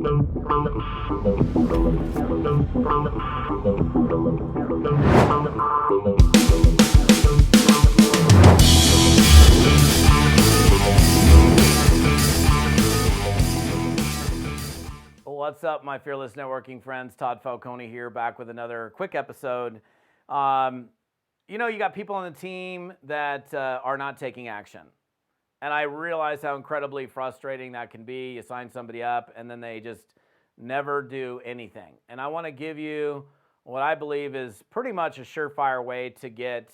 What's up, my fearless networking friends? Todd Falcone here, back with another quick episode. You got people on the team that are not taking action. And I realize how incredibly frustrating that can be. You sign somebody up and then they just never do anything. And I want to give you what I believe is pretty much a surefire way to get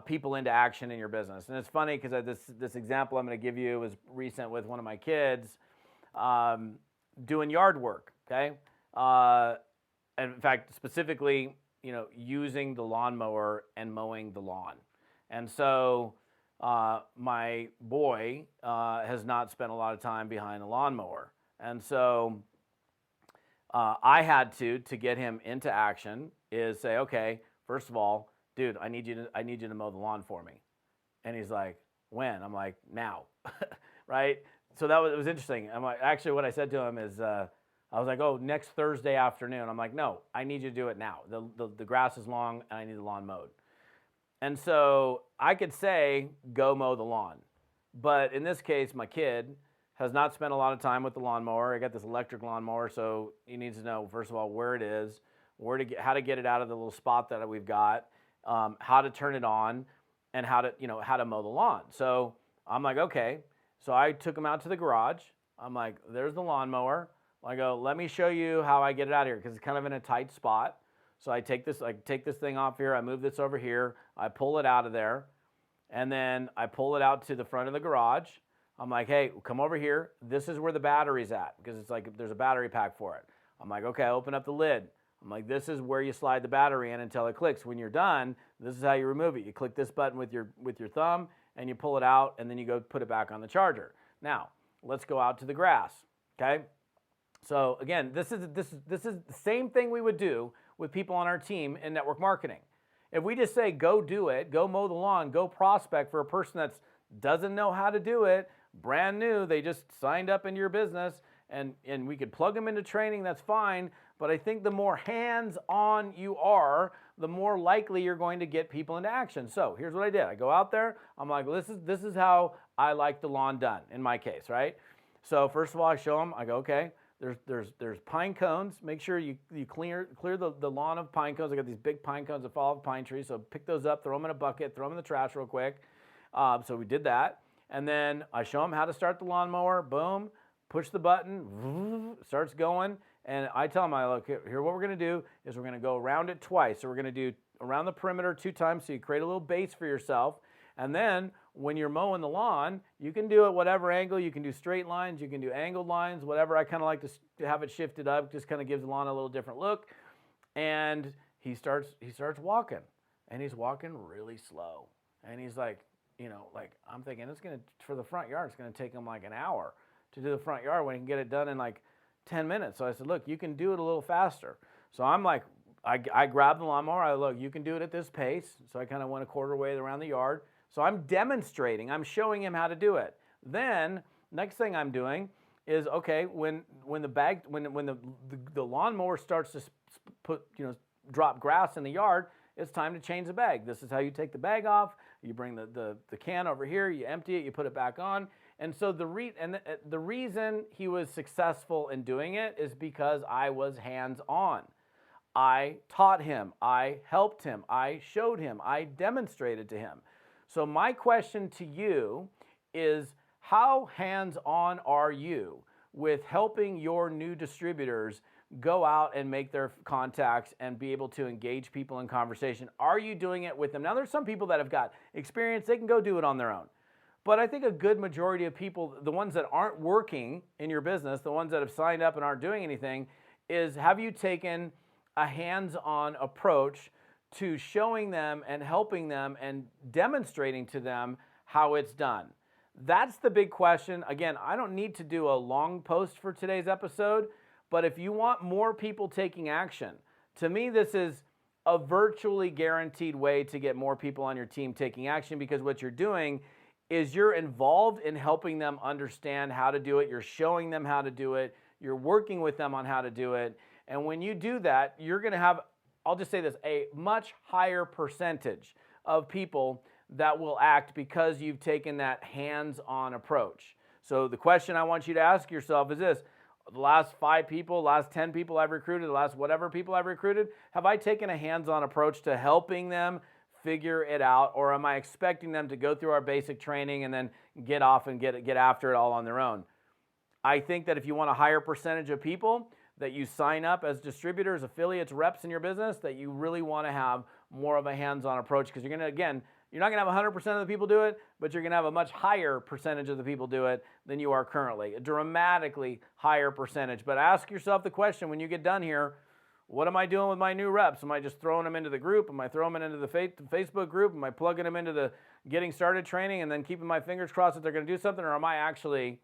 people into action in your business. And it's funny because this example I'm going to give you was recent with one of my kids. Doing yard work, okay? And in fact, specifically, using the lawnmower and mowing the lawn. And so my boy has not spent a lot of time behind a lawnmower. And so I had to get him into action is say, okay, first of all, dude, I need you to mow the lawn for me. And he's like, when? I'm like, now, right? So it was interesting. I'm like, actually, what I said to him is, I was like, oh, next Thursday afternoon. I'm like, no, I need you to do it now. The grass is long and I need the lawn mowed. And so I could say, go mow the lawn. But in this case, my kid has not spent a lot of time with the lawnmower. I got this electric lawnmower, so he needs to know, first of all, where it is, how to get it out of the little spot that we've got, how to turn it on, and how to mow the lawn. So I'm like, okay. So I took him out to the garage. I'm like, there's the lawnmower. I go, let me show you how I get it out of here because it's kind of in a tight spot. So I take this thing off here. I move this over here. I pull it out of there. And then I pull it out to the front of the garage. I'm like, hey, come over here. This is where the battery's at because it's like there's a battery pack for it. I'm like, okay, I open up the lid. I'm like, this is where you slide the battery in until it clicks. When you're done, this is how you remove it. You click this button with your thumb, and you pull it out, and then you go put it back on the charger. Now, let's go out to the grass, okay? So again, this is the same thing we would do with people on our team in network marketing. If we just say, go do it, go mow the lawn, go prospect for a person that doesn't know how to do it, brand new, they just signed up into your business, and we could plug them into training, that's fine, but I think the more hands-on you are, the more likely you're going to get people into action. So here's what I did. I go out there. I'm like, well, this is how I like the lawn done in my case, right? So first of all, I show them. I go, okay, there's pine cones. Make sure you clear the lawn of pine cones. I got these big pine cones that fall off pine trees. So pick those up, throw them in a bucket, throw them in the trash real quick. So we did that. And then I show them how to start the lawnmower. Boom, push the button, starts going. And I tell them, look, here what we're going to do is we're going to go around it twice. So we're going to do around the perimeter 2 times so you create a little base for yourself. And then when you're mowing the lawn, you can do it whatever angle. You can do straight lines. You can do angled lines, whatever. I kind of like to have it shifted up. Just kind of gives the lawn a little different look. And he starts walking. And he's walking really slow. And he's like, I'm thinking for the front yard, it's going to take him like an hour to do the front yard when he can get it done in like 10 minutes. So I said, look, you can do it a little faster. So I'm like, I grabbed the lawnmower. Look, you can do it at this pace. So I kind of went a quarter way around the yard. So I'm demonstrating. I'm showing him how to do it. Then next thing I'm doing is, okay, when the lawnmower starts to drop grass in the yard, it's time to change the bag. This is how you take the bag off. You bring the can over here. You empty it. You put it back on. And so the reason he was successful in doing it is because I was hands-on. I taught him. I helped him. I showed him. I demonstrated to him. So my question to you is, how hands-on are you with helping your new distributors go out and make their contacts and be able to engage people in conversation? Are you doing it with them? Now, there's some people that have got experience. They can go do it on their own. But I think a good majority of people, the ones that aren't working in your business, the ones that have signed up and aren't doing anything, is have you taken a hands-on approach to showing them and helping them and demonstrating to them how it's done? That's the big question. Again, I don't need to do a long post for today's episode, but if you want more people taking action, to me this is a virtually guaranteed way to get more people on your team taking action, because what you're doing is you're involved in helping them understand how to do it. You're showing them how to do it. You're working with them on how to do it. And when you do that, you're going to have, I'll just say this, a much higher percentage of people that will act because you've taken that hands-on approach. So the question I want you to ask yourself is this: the last 5 people, last 10 people I've recruited, the last whatever people I've recruited, have I taken a hands-on approach to helping them figure it out, or am I expecting them to go through our basic training and then get off and get after it all on their own? I think that if you want a higher percentage of people that you sign up as distributors, affiliates, reps in your business, that you really want to have more of a hands-on approach, because you're going to, again, you're not going to have 100% of the people do it, but you're going to have a much higher percentage of the people do it than you are currently, a dramatically higher percentage. But ask yourself the question when you get done here: what am I doing with my new reps? Am I just throwing them into the group? Am I throwing them into the Facebook group? Am I plugging them into the getting started training and then keeping my fingers crossed that they're going to do something? Or am I actually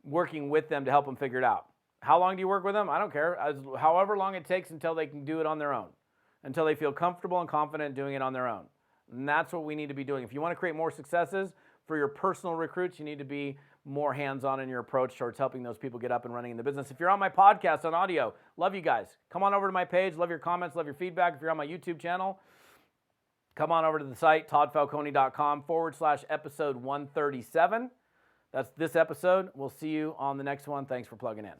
working with them to help them figure it out? How long do you work with them? I don't care. However long it takes until they can do it on their own, until they feel comfortable and confident doing it on their own. And that's what we need to be doing. If you want to create more successes for your personal recruits, you need to be more hands-on in your approach towards helping those people get up and running in the business. If you're on my podcast on audio, love you guys. Come on over to my page. Love your comments. Love your feedback. If you're on my YouTube channel, come on over to the site, toddfalcone.com/episode 137. That's this episode. We'll see you on the next one. Thanks for plugging in.